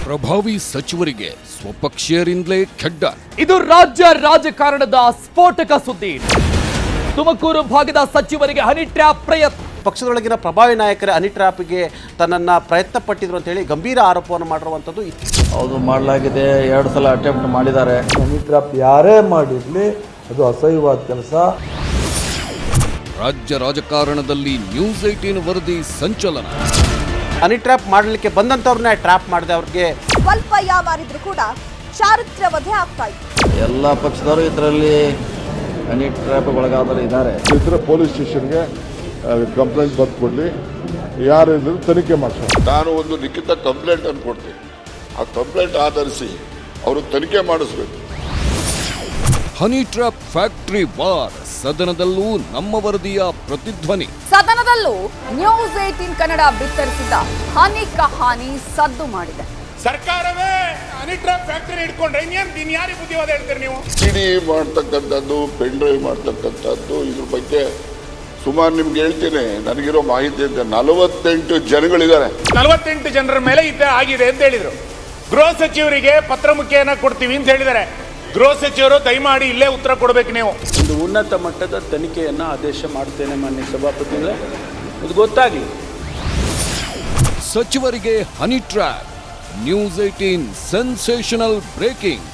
ಪ್ರಭಾವಿ ಸಚಿವರಿಗೆ ಸ್ವಪಕ್ಷೀಯರಿಂದಲೇ ಖಡ್ಡ. ಇದು ರಾಜ್ಯ ರಾಜಕಾರಣದ ಸ್ಫೋಟಕ ಸುದ್ದಿ. ತುಮಕೂರು ಭಾಗದ ಸಚಿವರಿಗೆ ಹನಿ ಟ್ರ್ಯಾಪ್ ಪ್ರಯತ್ನ. ಪಕ್ಷದೊಳಗಿನ ಪ್ರಭಾವಿ ನಾಯಕರ ಹನಿ ಟ್ರ್ಯಾಪ್ಗೆ ತನ್ನನ್ನು ಪ್ರಯತ್ನ ಪಟ್ಟಿದ್ರು ಅಂತ ಹೇಳಿ ಗಂಭೀರ ಆರೋಪವನ್ನು ಮಾಡಿರುವಂಥದ್ದು. ಹೌದು, ಮಾಡಲಾಗಿದೆ. 2 ಸಲ ಅಟೆಂಪ್ಟ್ ಮಾಡಿದ್ದಾರೆ. ಹನಿ ಟ್ರ್ಯಾಪ್ ಯಾರೇ ಮಾಡಿರಲಿ ಅದು ಅಸಹ್ಯವಾದ ಕೆಲಸ. ರಾಜ್ಯ ರಾಜಕಾರಣದಲ್ಲಿ ನ್ಯೂಸ್ 18 ವರದಿ ಸಂಚಲನ. ಹನಿ ಟ್ರ್ಯಾಪ್ ಮಾಡಲಿಕ್ಕೆ ಬಂದಂಥವ್ರನ್ನೇ ಟ್ರ್ಯಾಪ್ ಮಾಡಿದೆ. ಅವ್ರಿಗೆ ಸ್ವಲ್ಪ ಯಾವಾರಿದ್ರು ಕೂಡ ಚಾರಿತ್ರ್ಯ ವಧೆ ಆಗ್ತಾ ಇತ್ತು. ಎಲ್ಲ ಪಕ್ಷದವರು ಇದರಲ್ಲಿ ಹನಿ ಟ್ರ್ಯಾಪ್ ಒಳಗಾದರೂ ಇದ್ದಾರೆ. ಇದ್ರೆ ಪೊಲೀಸ್ ಸ್ಟೇಷನ್ಗೆ ಕಂಪ್ಲೇಂಟ್ ಬರ್ದು ಕೊಡಲಿ, ಯಾರಿದ್ರು ತನಿಖೆ ಮಾಡಿಸೋಣ. ನಾನು ಒಂದು ಲಿಖಿತ ಕಂಪ್ಲೇಂಟ್ ಅನ್ನು ಕೊಡ್ತೀನಿ. ಆ ಕಂಪ್ಲೇಂಟ್ ಆಧರಿಸಿ ಅವರು ತನಿಖೆ ಮಾಡಿಸ್ಬೇಕು. Honey trap factory war. ಸದನದಲ್ಲೂ ನಮ್ಮ ವರದಿಯ ಪ್ರತಿಧ್ವನಿ. ಸದನದಲ್ಲೂ ನ್ಯೂಸ್ 18 ಕನ್ನಡ ಬಿತ್ತರಿಸಿದ ಹನಿ ಕಹಾನಿ ಸದ್ದು ಮಾಡಿದೆ. ಸರ್ಕಾರವೇ ಹನಿ ಟ್ರ್ಯಾಪ್ ಫ್ಯಾಕ್ಟರಿ ಇಟ್ಕೊಂಡ್ರೆ ಇನ್ಯಾರು ಯಾರಿಗೆ ಬುದ್ಧಿವಾದ ಹೇಳ್ತೀರಿ ನೀವು? ಸಿಡಿ ಮಾಡ್ತಕ್ಕಂಥದ್ದು, ಪೆನ್ ಡ್ರೈವ್ ಮಾಡ್ತಕ್ಕಂಥದ್ದು, ಇದ್ರ ಬಗ್ಗೆ ಸುಮಾರು ನಿಮ್ಗೆ ಹೇಳ್ತೀನಿ. ನನಗಿರೋ ಮಾಹಿತಿ ಅಂತ 48 ಜನಗಳಿದ್ದಾರೆ. 48 ಜನರ ಮೇಲೆ ಆಗಿದೆ ಅಂತ ಹೇಳಿದ್ರು. ಗೃಹ ಸಚಿವರಿಗೆ ಪತ್ರ ಮುಖೇನ ಕೊಡ್ತೀವಿ ಅಂತ ಹೇಳಿದ್ದಾರೆ. ಗೃಹ ಸಚಿವರು ದಯಮಾಡಿ ಇಲ್ಲೇ ಉತ್ತರ ಕೊಡಬೇಕು. ನೀವು ಒಂದು ಉನ್ನತ ಮಟ್ಟದ ತನಿಖೆಯನ್ನು ಆದೇಶ ಮಾಡ್ತೇನೆ ಮಾನ್ಯ ಸಭಾಪತಿಗಳೇ, ಇದು ಗೊತ್ತಾಗಲಿ. ಸಚಿವರಿಗೆ honey trap. News 18 sensational breaking.